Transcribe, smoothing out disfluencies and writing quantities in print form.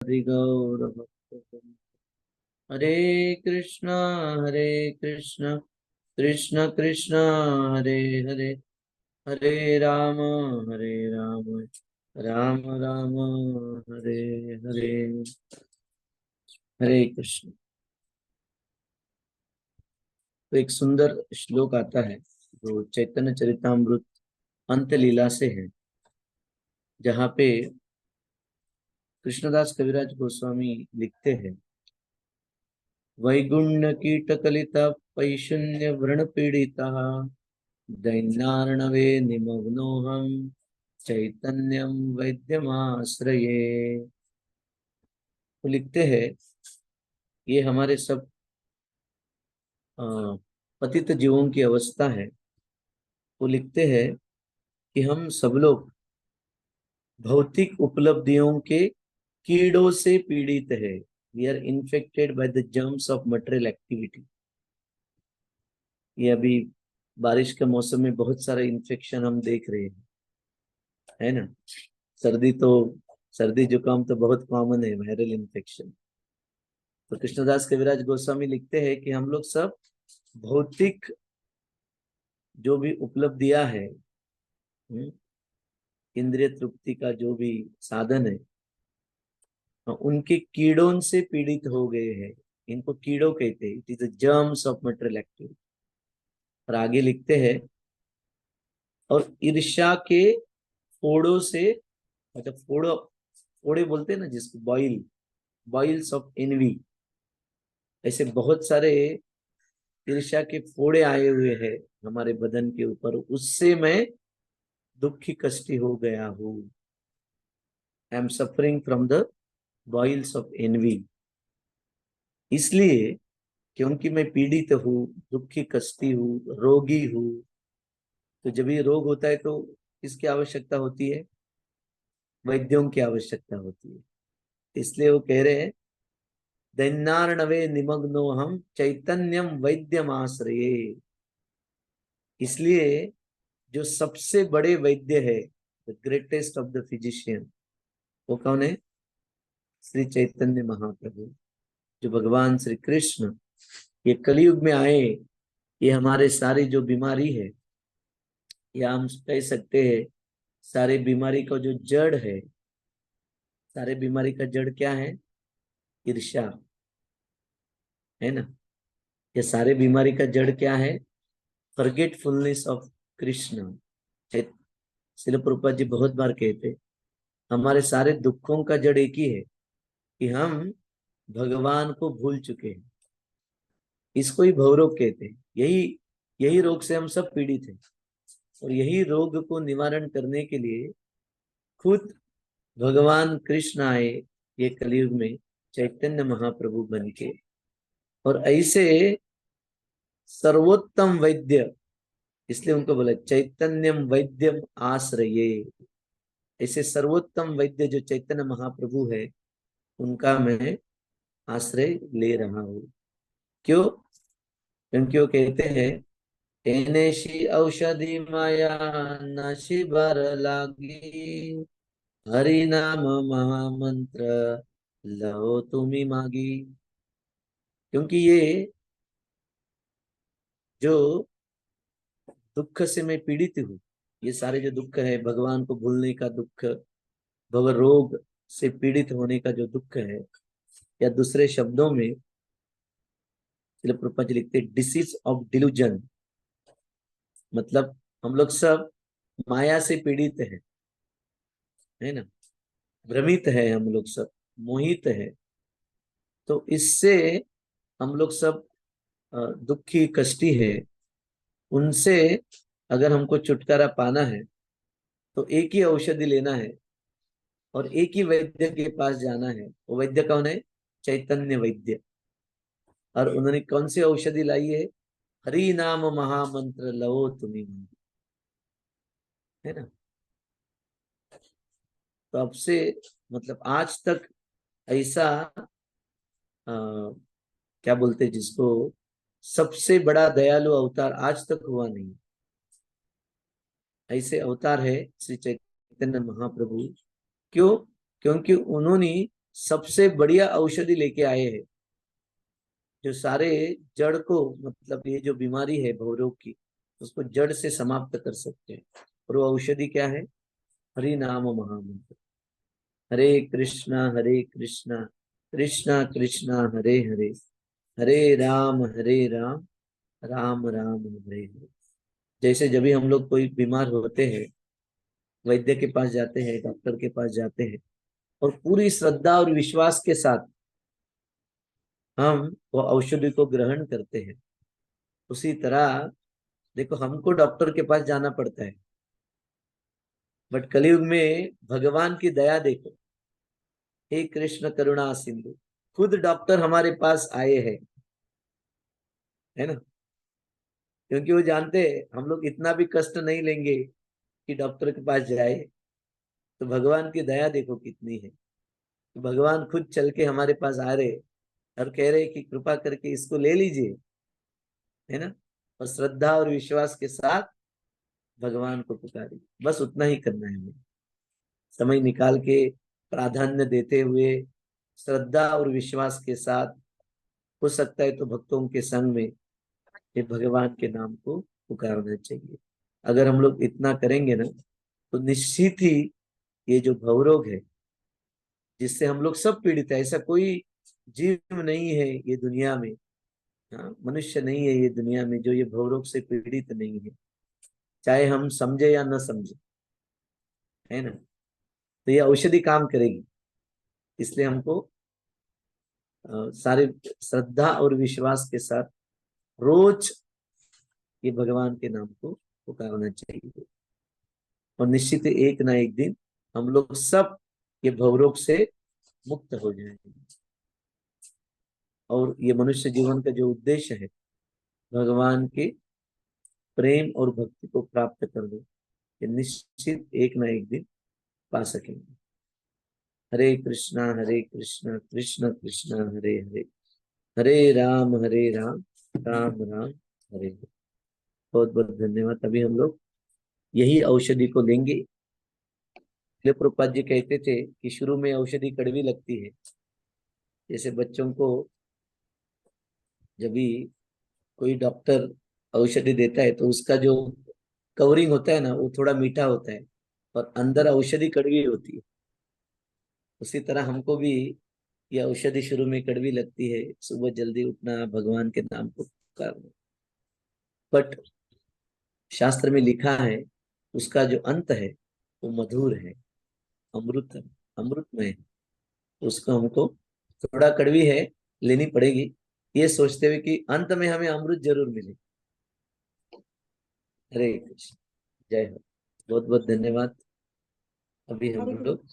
गौरभक्तवृंद। हरे कृष्णा हरे कृष्णा कृष्ण कृष्ण हरे हरे, हरे राम हरे राम राम राम हरे हरे। हरे कृष्ण। तो एक सुंदर श्लोक आता है जो चैतन्य चरितामृत अंत लीला से है, जहाँ पे कृष्णदास कविराज गोस्वामी लिखते हैं, वैगुण्य कीट कलिता पैशून्य व्रण पीड़िता दैन्यार्णवे निमग्नोऽहं चैतन्यम वैद्यमाश्रये। वो लिखते हैं, ये हमारे सब अ, पतित जीवों की अवस्था है। वो लिखते हैं कि हम सब लोग भौतिक उपलब्धियों के कीड़ों से पीड़ित है। We are infected by the germs of material activity. ये अभी बारिश के मौसम में बहुत सारे इन्फेक्शन हम देख रहे हैं, है ना। सर्दी तो सर्दी जुकाम तो बहुत कॉमन है, वायरल इन्फेक्शन। तो कृष्णदास कविराज गोस्वामी लिखते हैं कि हम लोग सब भौतिक जो भी उपलब्धियां है, इंद्रिय तृप्ति का जो भी साधन है, उनके कीड़ों से पीड़ित हो गए हैं। इनको कीड़ों कहते हैं। It is the germs of material activity. और आगे लिखते हैं, और ईर्ष्या के फोड़ों से, मतलब फोड़ो फोड़े बोलते हैं ना जिसको, बॉइल्स ऑफ एनवी, ऐसे बहुत सारे ईर्ष्या के फोड़े आए हुए हैं हमारे बदन के ऊपर। उससे मैं दुखी कष्टी हो गया हूँ। I am suffering from the boils of envy. इसलिए क्योंकि मैं पीड़ित हूँ, दुखी कष्टी हूँ, रोगी हूँ। तो जब ये रोग होता है तो किसकी आवश्यकता होती है? वैद्यों की आवश्यकता होती है। इसलिए वो कह रहे हैं, दैन्यार्णवे निमग्नो हम चैतन्यम वैद्यम आश्रये। इसलिए जो सबसे बड़े वैद्य है, the greatest of the physician, वो कौन है? श्री चैतन्य महाप्रभु। जो भगवान श्री कृष्ण ये कलयुग में आए, ये हमारे सारी जो बीमारी है, या हम कह सकते हैं सारे बीमारी का जो जड़ है, सारे बीमारी का जड़ क्या है? ईर्ष्या, है ना। ये सारे बीमारी का जड़ क्या है? Forgetfulness of Krishna. श्रील प्रभुपाद जी बहुत बार कहते, हमारे सारे दुखों का जड़ एक ही है कि हम भगवान को भूल चुके हैं। इसको ही भवरोग कहते हैं। यही यही रोग से हम सब पीड़ित हैं। और यही रोग को निवारण करने के लिए खुद भगवान कृष्ण आए ये कलयुग में, चैतन्य महाप्रभु बन के। और ऐसे सर्वोत्तम वैद्य, इसलिए उनको बोला चैतन्यम वैद्यम आश्रये। ऐसे सर्वोत्तम वैद्य जो चैतन्य महाप्रभु है, उनका मैं आश्रय ले रहा हूं। क्यों? क्योंकि वो कहते हैं, एनेशी औषधि माया नशी बर लागी, हरि नाम महामंत्र लो तुम्ही मागी। क्योंकि ये जो दुख से मैं पीड़ित हूँ, ये सारे जो दुख है, भगवान को भूलने का दुख, भव रोग से पीड़ित होने का जो दुख है, या दूसरे शब्दों में श्रील प्रभुपाद जी लिखते डिसीज ऑफ डिल्यूजन। मतलब हम लोग सब माया से पीड़ित है ना, भ्रमित है हम लोग सब, मोहित है। तो इससे हम लोग सब दुखी कष्टी है। उनसे अगर हमको छुटकारा पाना है तो एक ही औषधि लेना है, और एक ही वैद्य के पास जाना है। वो वैद्य कौन है? चैतन्य वैद्य। और उन्होंने कौन सी औषधि लाई है? हरि नाम महामंत्र लो तुम्ही, है ना। तो अब से, मतलब आज तक ऐसा क्या बोलते हैं जिसको, सबसे बड़ा दयालु अवतार आज तक हुआ नहीं। ऐसे अवतार है श्री चैतन्य महाप्रभु। क्यों? क्योंकि उन्होंने सबसे बढ़िया औषधि लेके आए हैं, जो सारे जड़ को, मतलब ये जो बीमारी है भवरोग की, उसको जड़ से समाप्त कर सकते हैं। और वो औषधि क्या है? हरि नाम महामंत्र। हरे कृष्णा कृष्णा कृष्णा हरे हरे, हरे राम राम राम हरे हरे। जैसे जब भी हम लोग कोई बीमार होते हैं, वैद्य के पास जाते हैं, डॉक्टर के पास जाते हैं, और पूरी श्रद्धा और विश्वास के साथ हम वो औषधि को ग्रहण करते हैं, उसी तरह देखो हमको डॉक्टर के पास जाना पड़ता है, बट कलयुग में भगवान की दया देखो। हे कृष्ण करुणा सिंधु, खुद डॉक्टर हमारे पास आए हैं, है ना? क्योंकि वो जानते हैं हम लोग इतना भी कष्ट नहीं लेंगे कि डॉक्टर के पास जाए। तो भगवान की दया देखो कितनी है। तो भगवान खुद चल के हमारे पास आ रहे और कह रहे कि कृपा करके इसको ले लीजिए, है ना? और श्रद्धा और विश्वास के साथ भगवान को पुकारिए, बस उतना ही करना है हमें। समय निकाल के, प्राधान्य देते हुए, श्रद्धा और विश्वास के साथ, हो सकता है तो भक्तों के संग में ये भगवान के नाम को पुकारना चाहिए। अगर हम लोग इतना करेंगे ना, तो निश्चित ही ये जो भवरोग है, जिससे हम लोग सब पीड़ित है, ऐसा कोई जीव नहीं है ये दुनिया में, हाँ, मनुष्य नहीं है ये दुनिया में जो ये भवरोग से पीड़ित नहीं है, चाहे हम समझे या न समझे, है ना? तो ये औषधि काम करेगी। इसलिए हमको सारे श्रद्धा और विश्वास के साथ रोज ये भगवान के नाम को पुकारना चाहिए, और निश्चित ही एक ना एक दिन हम लोग सब ये भवरोग से मुक्त हो जाएंगे। और ये मनुष्य जीवन का जो उद्देश्य है, भगवान के प्रेम और भक्ति को प्राप्त कर दो, ये निश्चित एक ना एक दिन पा सकेंगे। हरे कृष्णा कृष्ण कृष्ण हरे हरे, हरे राम राम राम हरे हरे। बहुत बहुत धन्यवाद। अभी हम लोग यही औषधि को लेंगे। प्रभुपाद जी कहते थे कि शुरू में औषधि कड़वी लगती है, जैसे बच्चों को जब भी कोई डॉक्टर औषधि देता है तो उसका जो कवरिंग होता है ना, वो थोड़ा मीठा होता है, और अंदर औषधि कड़वी होती है। उसी तरह हमको भी ये औषधि शुरू में कड़वी लगती है, सुबह जल्दी उठना, भगवान के नाम को पुकारना, बट शास्त्र में लिखा है उसका जो अंत है वो मधुर है, अमृत, अमृतमय है। तो उसको हमको, थोड़ा कड़वी है, लेनी पड़ेगी, ये सोचते हुए कि अंत में हमें अमृत जरूर मिले। हरे कृष्ण, जय हो। बहुत बहुत धन्यवाद। अभी हम लोग